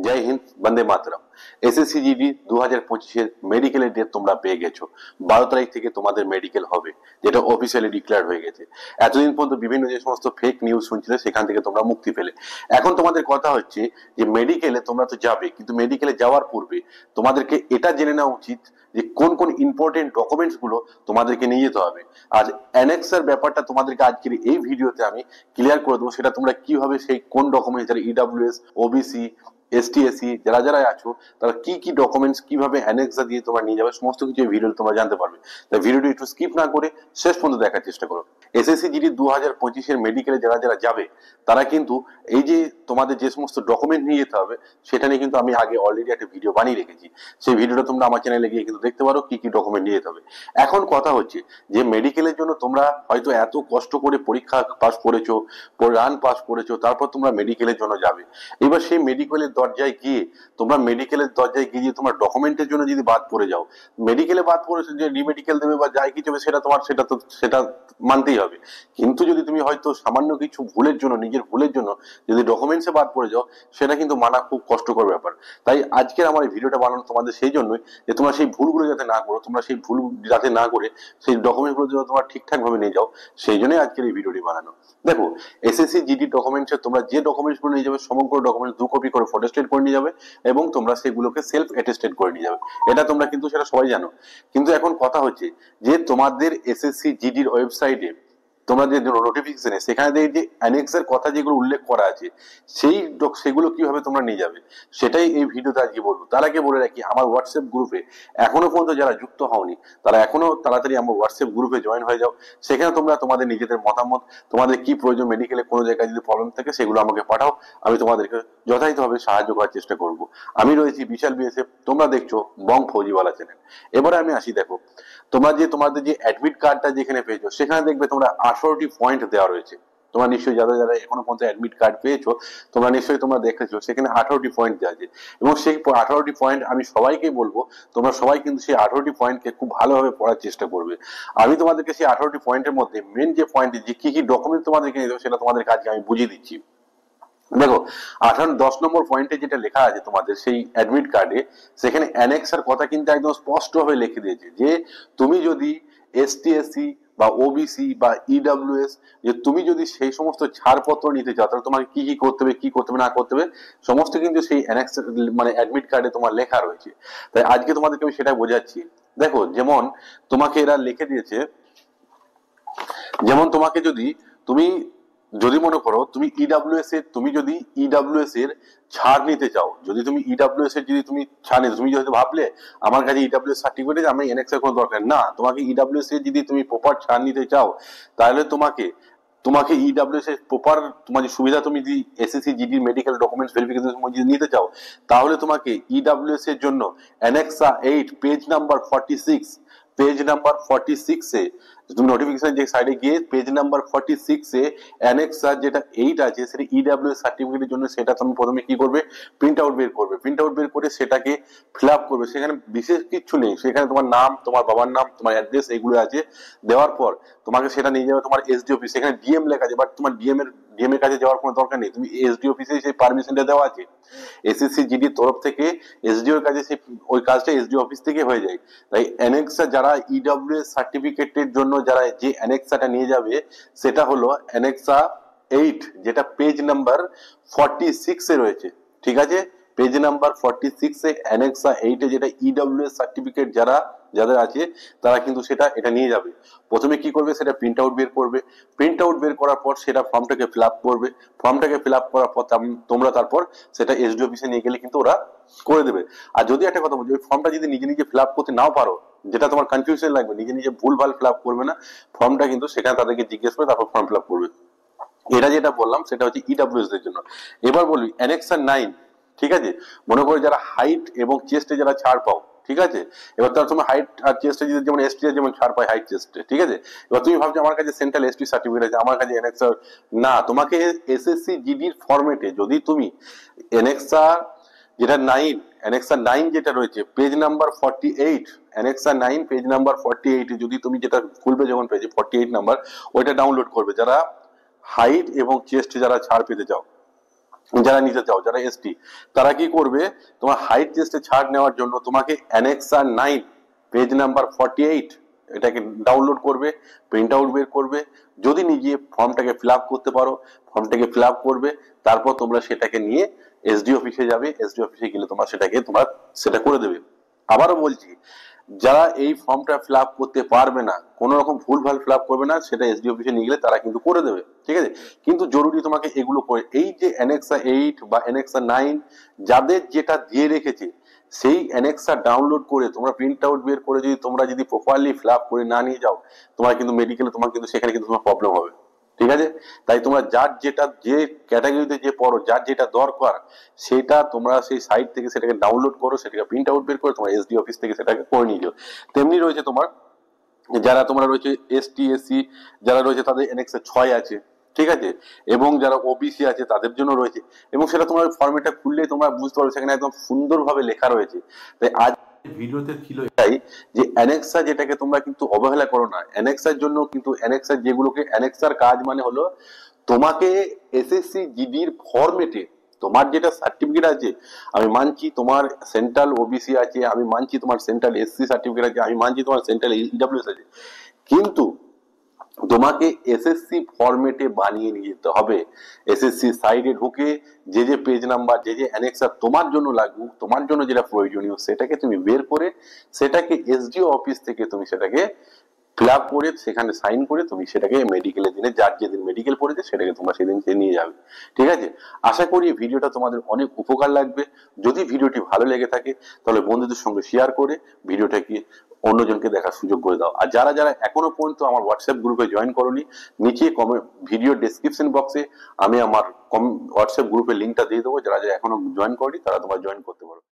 জয় হিন্দ, বন্দে মাতরম। SSC GD 2025 মেডিকেলের date তোমরা পেয়ে গেছো। 12 তারিখ থেকে তোমাদের মেডিকেল হবে, যেটা অফিসিয়ালি ডিক্লেয়ার হয়ে গেছে। এতদিন পর্যন্ত বিভিন্ন যে সমস্ত ফেক নিউজ শুনছিলে সেখান থেকে তোমরা মুক্তি পেলে। এখন তোমাদের কথা হচ্ছে যে মেডিকেলে তোমরা তো যাবে, কিন্তু মেডিকেলে যাওয়ার পূর্বে তোমাদেরকে এটা জেনে নেওয়া উচিত যে কোন কোন ইম্পর্টেন্ট ডকুমেন্টস গুলো তোমাদেরকে নিয়ে যেতে হবে। আজ অ্যানেক্সের ব্যাপারটা তোমাদেরকে আজকের এই ভিডিওতে আমি ক্লিয়ার করে দেবো, সেটা তোমরা কিভাবে সেই কোন ডকুমেন্টস, যারা ইডব্লিউএস, ওবিসি, এসটি, এসসি যারা যারা আছো তারা কি কি ডকুমেন্টস কিভাবে অ্যানেক্সা দিয়ে তোমরা নিয়ে যাবে, সমস্ত কিছু এই ভিডিওতে তোমরা জানতে পারবে। তাই ভিডিওটি একটু স্কিপ না করে শেষ পর্যন্ত দেখার চেষ্টা করো। এসএসসি জিডি 2025 মেডিকেলে যারা যারা যাবে তারা কিন্তু এই যে তোমাদের যে সমস্ত ডকুমেন্ট নিয়ে যেতে হবে সেটা নিয়ে কিন্তু আমি আগে অলরেডি একটা ভিডিও বানিয়ে রেখেছি। সেই ভিডিওটা তোমরা আমার চ্যানেলে গিয়ে কিন্তু দেখতে পারো কি কি ডকুমেন্ট নিয়ে যেতে হবে। এখন কথা হচ্ছে যে মেডিকেলের জন্য তোমরা হয়তো এত কষ্ট করে পরীক্ষা পাস করেছো, রান পাস করেছো, তারপর তোমরা মেডিকেলের জন্য যাবে। এবার সেই মেডিকেলের দরজায় গিয়ে তোমরা ডকুমেন্টের জন্য যদি বাদ পড়ে যাও, মেডিকেলে বাদ পড়েছো যে রিমেডিকেল দেবে বা যাই কিছু হবে সেটা তোমার, সেটা মানতেই হবে। কিন্তু যদি তুমি হয়তো সামান্য কিছু ভুলের জন্য, নিজের ভুলের জন্য যদি ডকুমেন্টসে বাদ পড়ে যাও, সেটা কিন্তু মানা খুব কষ্টকর ব্যাপার। তাই আজকের আমার এই ভিডিওটা বানানো তোমাদের সেই জন্যই যে তোমরা সেই ভুলগুলো যাতে না করো, তোমরা সেই ভুল যাতে না করে সেই ডকুমেন্টগুলো যেন তোমরা ঠিকঠাক ভাবে নিয়ে যাও, সেই জন্যই আজকের এই ভিডিওটি বানানো। দেখো, এসএসসি জিডি ডকুমেন্টসে তোমরা যে ডকুমেন্টস গুলো নিয়ে যাবে সমগ্র ডকুমেন্টস 2 কপি করে ফটোস্টেট করে নিয়ে যাবে এবং তোমরা সেগুলোকে সেলফ অ্যাটেস্টেড করে নিয়ে যাবে। এটা তোমরা কিন্তু সেটা সবাই জানো। কিন্তু এখন কথা হচ্ছে যে তোমাদের এসএসসি জিডির ওয়েবসাইটে তোমরা যে নোটিফিকেশনে সেখানে দেখি যে অ্যানেক্সের কথা যেগুলো উল্লেখ করা আছে সেগুলো কিভাবে তোমরা নিয়ে যাবে সেটাই এই ভিডিওতে আজকে বলবো। তার আগে বলে রাখি, আমার হোয়াটসঅ্যাপ গ্রুপে এখনো পর্যন্ত যারা যুক্ত হওনি তারা এখনো তাড়াতাড়ি আমার হোয়াটসঅ্যাপ গ্রুপে জয়েন হয়ে যাও। সেখানে তোমরা তোমাদের নিজেদের মতামত, তোমাদের কি প্রয়োজন, মেডিকেলে কোনো জায়গায় যদি প্রবলেম থাকে সেগুলো আমাকে পাঠাও, আমি তোমাদেরকে যথাযথভাবে সাহায্য করার চেষ্টা করব। আমি রয়েছি বিশাল বিএসএফ, তোমরা দেখছো বং ফৌজিওয়ালা চ্যানেল। এবারে আমি আসি, দেখো তোমাদের যে অ্যাডমিট কার্ডটা যেখানে পেয়েছো সেখানে দেখবে তোমরা 18টি পয়েন্ট দেওয়া রয়েছে। তোমরা নিশ্চয়ই যারা যারা এখনো পর্যন্ত অ্যাডমিট কার্ড পেয়েছো তোমরা নিশ্চয়ই তোমরা দেখেছো সেখানে 18টি পয়েন্ট দেওয়া আছে। এবং সেই 18টি পয়েন্ট আমি সবাইকে বলবো তোমরা সবাই কিন্তু সেই 18টি পয়েন্টকে খুব ভালোভাবে পড়ার চেষ্টা করবে। আমি তোমাদেরকে সেই 18টি পয়েন্টের মধ্যে মেন যে পয়েন্ট, যে কি কি ডকুমেন্ট তোমাদেরকে নিতে হবে সেটা তোমাদেরকে আজকে আমি বুঝিয়ে দিচ্ছি। দেখো, 10 নম্বর পয়েন্টে যেটা লেখা আছে তোমাদের সেই অ্যাডমিট কার্ডে, সেখানে অ্যানেক্সার কথা কিন্তু একদম স্পষ্টভাবে লিখে দিয়েছে যে তুমি যদি এসটি, এসসি বা ওবিসি বা ইডব্লিউএস, যে তুমি যদি সেই সমস্ত ছাড়পত্র নিতে চাও তাহলে তোমাকে কি কি করতে হবে, কি করতে হবে না করতে হবে সমস্ত কিন্তু সেই অ্যানেক্স মানে অ্যাডমিট কার্ডে তোমার লেখা রয়েছে। তাই আজকে তোমাদেরকে আমি সেটা বোঝাচ্ছি। দেখো, যেমন তোমাকে এরা লিখে দিয়েছে, যেমন তোমাকে যদি মনে করো তুমি ইডব্লিউএস এর ছাড় নিতে চাও, যদি তুমি ইডব্লিউএস এর ছাড় নিতে, তুমি যদি ভাবলে আমার কাছে ইডব্লিউএস সার্টিফিকেট আছে, আমি এনএক্স এর কোনো দরকার না, তোমাকে ইডব্লিউএস এর যদি তুমি প্রপার ছাড় নিতে চাও তাহলে তোমাকে ইডব্লিউএস এর প্রপার তোমার যে সুবিধা, তুমি যদি SSC GD medical documents verification যদি নিতে চাও তাহলে তোমাকে ইডব্লিউএস এর জন্য অ্যানেক্সা 8 পেজ নাম্বার 46 এ তুমি নোটিফিকেশন যে সাইডে গিয়ে পেজ নাম্বার 46 এ অ্যানেক্সা যেটা 8 আছে সেটা ইডব্লিউএস সার্টিফিকেটের জন্য, সেটা তুমি প্রথমে কি করবে, প্রিন্ট আউট বের করে সেটাকে ফিল আপ করবে। সেখানে বিশেষ কিছু নেই, সেখানে তোমার নাম, তোমার বাবার নাম, তোমার অ্যাড্রেস এগুলো আছে। দেওয়ার পর তোমাকে সেটা নিয়ে যাবে তোমার এসডি অফিস, সেখানে ডিএম লেখা আছে, বাট তোমার ডিএম এর কাছে যাওয়ার কোনো দরকার নেই, তুমি এসডি অফিসে সেই পারমিশনটা দেওয়া আছে এসএসসি জিডির তরফ থেকে। এসডিও এর কাছে ওই কাজটা এসডিও অফিস থেকে হয়ে যায়। তাই অ্যানেক্সা যারা ইডব্লিউএস সার্টিফিকেটের জন্য যারা যে অ্যানেক্সাটা নিয়ে যাবে সেটা হলো অ্যানেক্সা 8, যেটা পেজ নাম্বার 46 এ রয়েছে। ঠিক আছে, পেজ নাম্বার 46 এ অ্যানেক্সা 8 এ যেটা ইডব্লিউএস সার্টিফিকেট যাদের আছে তারা কিন্তু এটা নিয়ে যাবে। প্রথমে কি করবে, সেটা প্রিন্ট আউট বের করার পর সেটা ফর্মটাকে ফিল আপ করবে। করার পর তোমরা তারপর সেটা এসডি অফিসে নিয়ে গেলে কিন্তু ওরা করে দেবে। আর যদি একটা কথা বলছি, ওই ফর্মটা যদি নিজে ফিল আপ করতে নাও পারো, যেটা তোমার কনফিউশন লাগবে, নিজে ভুলভাল ফিল আপ করবে না, ফর্মটা কিন্তু সেখানে তাদেরকে জিজ্ঞেস করে তারপর ফর্ম ফিল আপ করবে। এটা যেটা বললাম সেটা হচ্ছে ইডব্লিউএস এর জন্য। এবার বলবি অ্যানেক্সা 9, ঠিক আছে, মনে করো যারা হাইট এবং চেস্টে যারা ছাড় পাও, ঠিক আছে, এবার তার সময় হাইট আর চেস্টে যেমন এসটি যেমন ছাড় পায় হাইট চেস্টে, ঠিক আছে, এবার তুমি ভাবছো আমার কাছে সেন্ট্রাল এসটি সার্টিফিকেট আছে, আমার কাছে অ্যানেক্সা না, তোমাকে এসএসসি জিডির ফরম্যাটে যদি তুমি অ্যানেক্সা যেটা 9, অ্যানেক্সা 9 যেটা রয়েছে পেজ নাম্বার 48, অ্যানেক্সা 9 পেজ নাম্বার 48 যদি তুমি যেটা খুলবে যখন পেজে 48 নাম্বার, ওইটা ডাউনলোড করবে যারা হাইট এবং চেস্ট যারা ছাড় পেতে চাও। যারা নিতে চাও, যারা এসটি, তারা কি করবে, তোমার হাইট টেস্টে ছাড় নেওয়ার জন্য তোমাকে অ্যানেক্সা 9 পেজ নাম্বার 48 এটাকে ডাউনলোড করবে, প্রিন্ট আউট বের করবে। যদি নিজে ফর্মটাকে ফিল আপ করতে পারো, ফর্মটাকে ফিল আপ করবে, তারপর তোমরা সেটাকে নিয়ে এসডি অফিসে যাবে। এসডি অফিসে গেলে তোমরা সেটা করে দেবে। আবারও বলছি, যারা এই ফর্মটা ফিল আপ করতে পারবে না, কোনো রকম ভুলভাল ফিল আপ করবে না, সেটা এসডি অফিসে নিয়ে গেলে তারা কিন্তু করে দেবে, ঠিক আছে। কিন্তু জরুরি তোমাকে এগুলো করে, এই যে অ্যানেক্সা 8 বা অ্যানেক্সা 9 যাদের যেটা দিয়ে রেখেছে, সেই অ্যানেক্সা ডাউনলোড করে তোমরা প্রিন্ট আউট বের করে তোমরা যদি প্রপারলি ফিল আপ করে না নিয়ে যাও, তোমার কিন্তু মেডিকেলে তোমার কিন্তু সেখানে কিন্তু তোমার প্রবলেম হবে, ঠিক আছে। তাই তোমরা যার যেটা, যে ক্যাটাগরিতে যে পড়ো, যার যেটা দরকার, সেটা তোমরা সেই সাইট থেকে সেটাকে ডাউনলোড করো, সেটাকে প্রিন্ট আউট বের করে তোমার এসডি অফিস থেকে সেটাকে করে নিয়ে যাও। তেমনি রয়েছে তোমার, যারা তোমরা রয়েছে এসটি এসসি যারা রয়েছে, তাদের অ্যানেক্সা 6 আছে, ঠিক আছে, এবং যারা ওবিসি আছে তাদের জন্য রয়েছে। এবং সেটা তোমার ফর্মেটটা খুললেই তোমরা বুঝতে পারবে, সেখানে একদম সুন্দরভাবে লেখা রয়েছে। তাই আজ ভিডিওতে ছিল এটাই, যে অ্যানেক্সা যেটাকে তোমরা কিন্তু অবহেলা করো না। অ্যানেক্সার জন্য কিন্তু অ্যানেক্সার যেগুলোকে, অ্যানেক্সার কাজ মানে হলো তোমাকে এসএসসি জিডির ফরম্যাটে তোমার যেটা সার্টিফিকেট আছে, আমি মানছি তোমার সেন্ট্রাল ওবিসি আছে, আমি মানছি তোমার সেন্ট্রাল এসসি সার্টিফিকেট আছে, আমি মানছি তোমার সেন্ট্রাল ইডব্লিউএস আছে, কিন্তু তোমাকে এসএসসি ফরম্যাটে বানিয়ে নিয়ে যেতে হবে। এসএসসি সাইডে ঢুকে যে যে পেজ নাম্বার, যে যে অ্যানেক্সার তোমার জন্য লাগবে, তোমার জন্য যেটা প্রয়োজনীয়, সেটাকে তুমি বের করে সেটাকে এসডিও অফিস থেকে তুমি সেটাকে ফিল আপ করে সেখানে সাইন করে তুমি সেটাকে মেডিকেলের দিনে, যার যেদিন মেডিকেল পড়েছে সেটাকে তোমরা সেদিন নিয়ে যাবে, ঠিক আছে। আশা করি এই ভিডিওটা তোমাদের অনেক উপকার লাগবে। যদি ভিডিওটি ভালো লেগে থাকে তাহলে বন্ধুদের সঙ্গে শেয়ার করে ভিডিওটাকে অন্যজনকে দেখার সুযোগ করে দাও। আর যারা যারা এখনো পর্যন্ত আমার হোয়াটসঅ্যাপ গ্রুপে জয়েন করোনি, নিচে ভিডিও ডেসক্রিপশন বক্সে আমি আমার হোয়াটসঅ্যাপ গ্রুপের লিঙ্কটা দিয়ে দেবো। যারা যারা এখনো জয়েন করনি তারা তোমরা জয়েন করতে পারো।